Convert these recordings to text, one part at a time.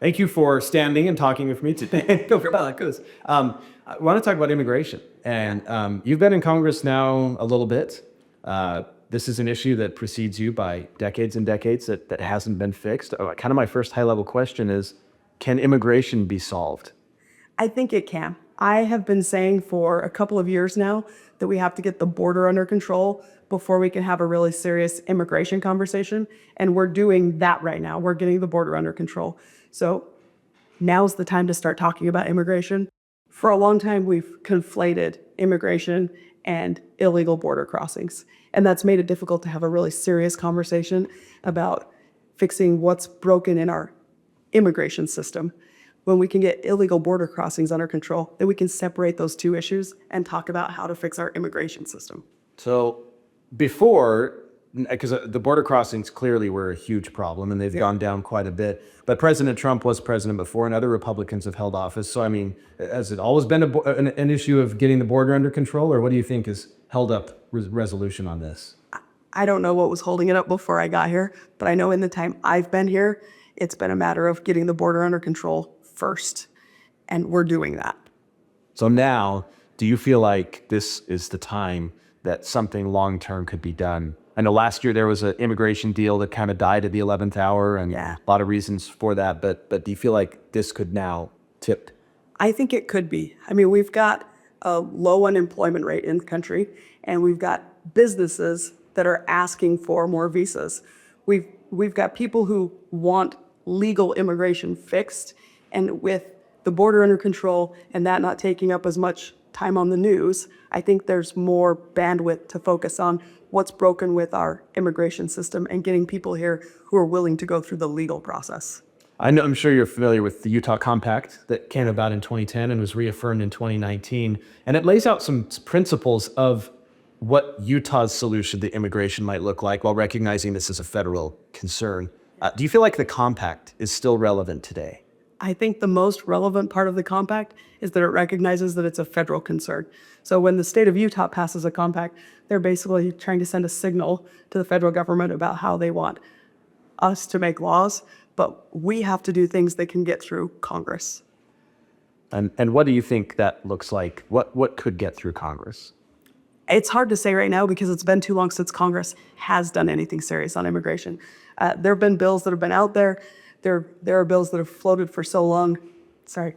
Thank you for standing and talking with me today. I want to talk about immigration. And you've been in Congress now a little bit. This is an issue that precedes you by decades and decades that hasn't been fixed. Kind of my first high-level question is, can immigration be solved? I think it can. I have been saying for a couple of years now that we have to get the border under control before we can have a really serious immigration conversation. And we're doing that right now. We're getting the border under control. So now's the time to start talking about immigration. For a long time, we've conflated immigration and illegal border crossings. And that's made it difficult to have a really serious conversation about fixing what's broken in our immigration system. When we can get illegal border crossings under control, then we can separate those two issues and talk about how to fix our immigration system. So before, because the border crossings clearly were a huge problem and they've gone down quite a bit, but President Trump was president before and other Republicans have held office. So, I mean, has it always been an issue of getting the border under control, or what do you think has held up resolution on this? I don't know what was holding it up before I got here, but I know in the time I've been here, it's been a matter of getting the border under control first, and we're doing that. So now, do you feel like this is the time that something long-term could be done? I know last year there was an immigration deal that kind of died at the 11th hour, and a lot of reasons for that, but do you feel like this could now tip? I think it could be. I mean, we've got a low unemployment rate in the country, and we've got businesses that are asking for more visas. We've got people who want legal immigration fixed, and with the border under control and that not taking up as much time on the news, I think there's more bandwidth to focus on what's broken with our immigration system and getting people here who are willing to go through the legal process. I'm sure you're familiar with the Utah Compact that came about in 2010 and was reaffirmed in 2019. And it lays out some principles of what Utah's solution to immigration might look like while recognizing this as a federal concern. Do you feel like the compact is still relevant today? I think the most relevant part of the compact is that it recognizes that it's a federal concern. So when the state of Utah passes a compact, they're basically trying to send a signal to the federal government about how they want us to make laws, but we have to do things that can get through Congress. And what do you think that looks like? What could get through Congress? It's hard to say right now because it's been too long since Congress has done anything serious on immigration. There have been bills that have been out there. There are bills that have floated for so long. Sorry.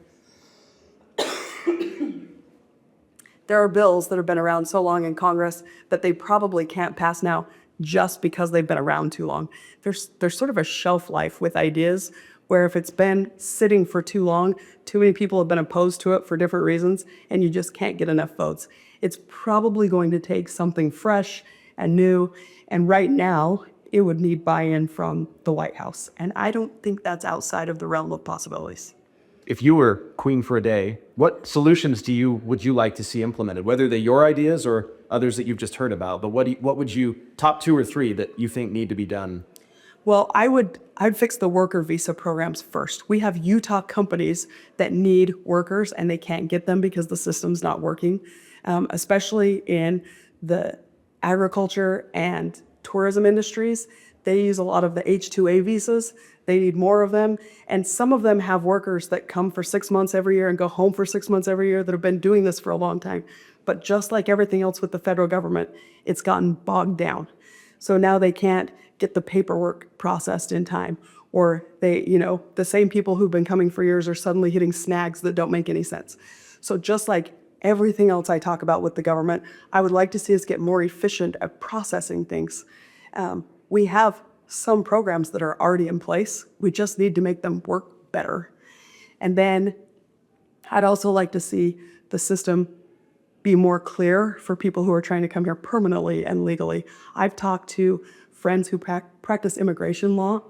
There are bills that have been around so long in Congress that they probably can't pass now just because they've been around too long. There's sort of a shelf life with ideas where if it's been sitting for too long, too many people have been opposed to it for different reasons, and you just can't get enough votes. It's probably going to take something fresh and new, and right now, it would need buy-in from the White House. And I don't think that's outside of the realm of possibilities. If you were queen for a day, what solutions would you like to see implemented? Whether they're your ideas or others that you've just heard about, but what would you, top 2 or 3 that you think need to be done? Well, I'd fix the worker visa programs first. We have Utah companies that need workers and they can't get them because the system's not working, especially in the agriculture and tourism industries. They use a lot of the H-2A visas. They need more of them. And some of them have workers that come for 6 months every year and go home for 6 months every year that have been doing this for a long time. But just like everything else with the federal government, it's gotten bogged down. So now they can't get the paperwork processed in time. Or the same people who've been coming for years are suddenly hitting snags that don't make any sense. So just like everything else I talk about with the government, I would like to see us get more efficient at processing things. We have some programs that are already in place. We just need to make them work better. And then I'd also like to see the system be more clear for people who are trying to come here permanently and legally. I've talked to friends who practice immigration law,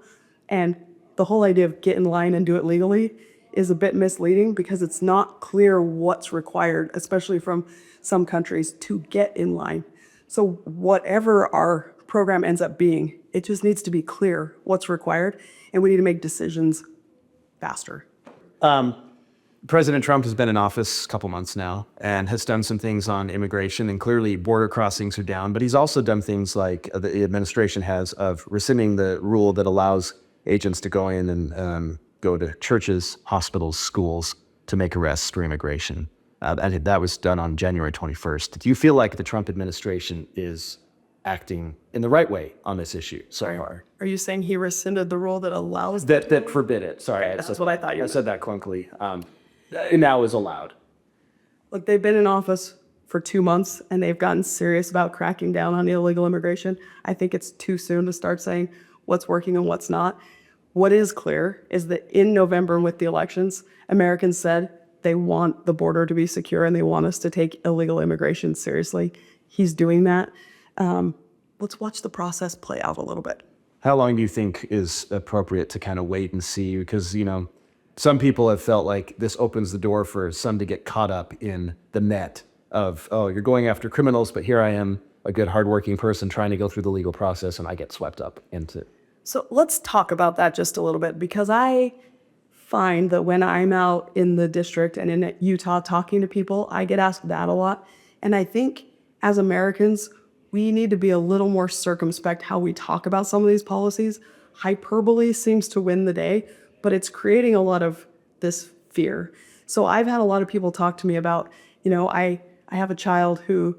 and the whole idea of get in line and do it legally is a bit misleading because it's not clear what's required, especially from some countries, to get in line. So whatever our program ends up being, it just needs to be clear what's required, and we need to make decisions faster. President Trump has been in office a couple months now and has done some things on immigration, and clearly border crossings are down, but he's also done things like the administration has of rescinding the rule that allows agents to go in and go to churches, hospitals, schools to make arrests for immigration. And that was done on January 21st. Do you feel like the Trump administration is acting in the right way on this issue so far? Are you saying he rescinded the rule that allows That forbid it. Sorry, That's what I thought you I meant. said that clunkily. Now is allowed. Look, they've been in office for 2 months and they've gotten serious about cracking down on illegal immigration. I think it's too soon to start saying what's working and what's not. What is clear is that in November with the elections, Americans said they want the border to be secure and they want us to take illegal immigration seriously. He's doing that. Let's watch the process play out a little bit. How long do you think is appropriate to kind of wait and see? Because, some people have felt like this opens the door for some to get caught up in the net of, oh, you're going after criminals, but here I am, a good hardworking person trying to go through the legal process, and I get swept up into. So let's talk about that just a little bit, because I find that when I'm out in the district and in Utah talking to people, I get asked that a lot. And I think as Americans, we need to be a little more circumspect how we talk about some of these policies. Hyperbole seems to win the day, but it's creating a lot of this fear. So I've had a lot of people talk to me about, I have a child who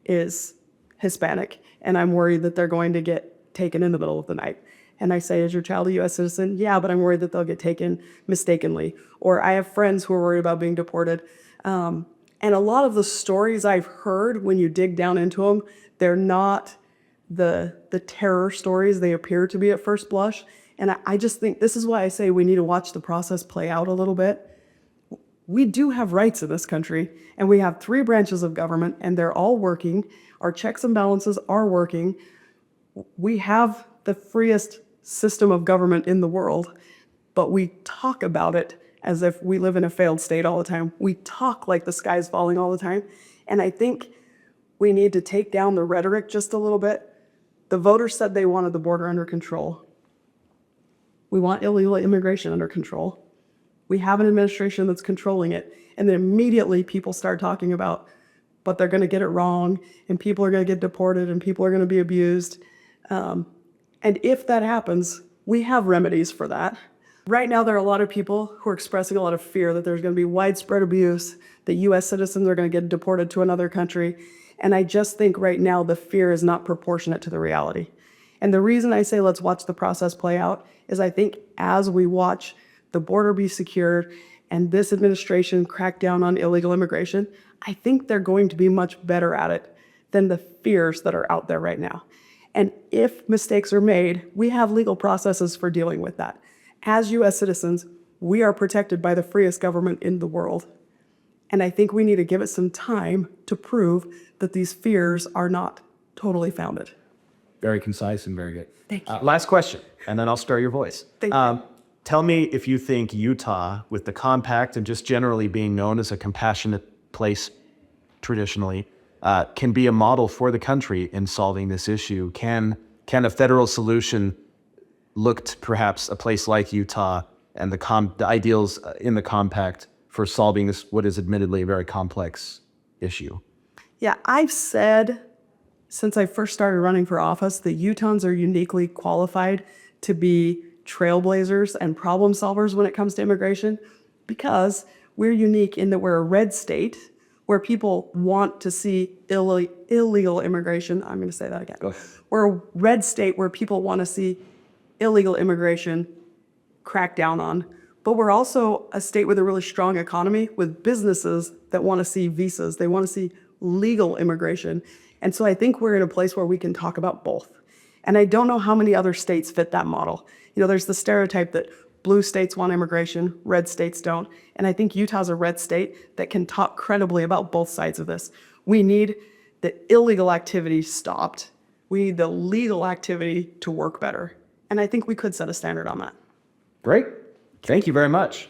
is Hispanic and I'm worried that they're going to get taken in the middle of the night. And I say, is your child a U.S. citizen? Yeah, but I'm worried that they'll get taken mistakenly. Or I have friends who are worried about being deported. And a lot of the stories I've heard, when you dig down into them, they're not the terror stories they appear to be at first blush. And I just think this is why I say we need to watch the process play out a little bit. We do have rights in this country, and we have 3 branches of government, and they're all working. Our checks and balances are working. We have the freest system of government in the world, but we talk about it as if we live in a failed state all the time. We talk like the sky's falling all the time. And I think we need to take down the rhetoric just a little bit. The voters said they wanted the border under control. We want illegal immigration under control. We have an administration that's controlling it. And then immediately people start talking about, but they're going to get it wrong, and people are going to get deported, and people are going to be abused. And if that happens, we have remedies for that. Right now, there are a lot of people who are expressing a lot of fear that there's going to be widespread abuse, that U.S. citizens are going to get deported to another country. And I just think right now the fear is not proportionate to the reality. And the reason I say let's watch the process play out is I think as we watch the border be secured and this administration crack down on illegal immigration, I think they're going to be much better at it than the fears that are out there right now. And if mistakes are made, we have legal processes for dealing with that. As U.S. citizens, we are protected by the freest government in the world. And I think we need to give it some time to prove that these fears are not totally founded. Very concise and very good. Thank you. Last question, and then I'll spare your voice. Thank you. Tell me if you think Utah, with the compact and just generally being known as a compassionate place traditionally, can be a model for the country in solving this issue. Can a federal solution look to perhaps a place like Utah and the ideals in the compact for solving this, what is admittedly a very complex issue? Yeah, I've said since I first started running for office that Utahns are uniquely qualified to be trailblazers and problem solvers when it comes to immigration, because we're unique in that we're a red state where people want to see illegal immigration. I'm going to say that again. Go ahead. We're a red state where people want to see illegal immigration cracked down on. But we're also a state with a really strong economy, with businesses that want to see visas. They want to see legal immigration. And so I think we're in a place where we can talk about both. And I don't know how many other states fit that model. There's the stereotype that blue states want immigration, red states don't. And I think Utah's a red state that can talk credibly about both sides of this. We need the illegal activity stopped. We need the legal activity to work better. And I think we could set a standard on that. Great. Thank you very much.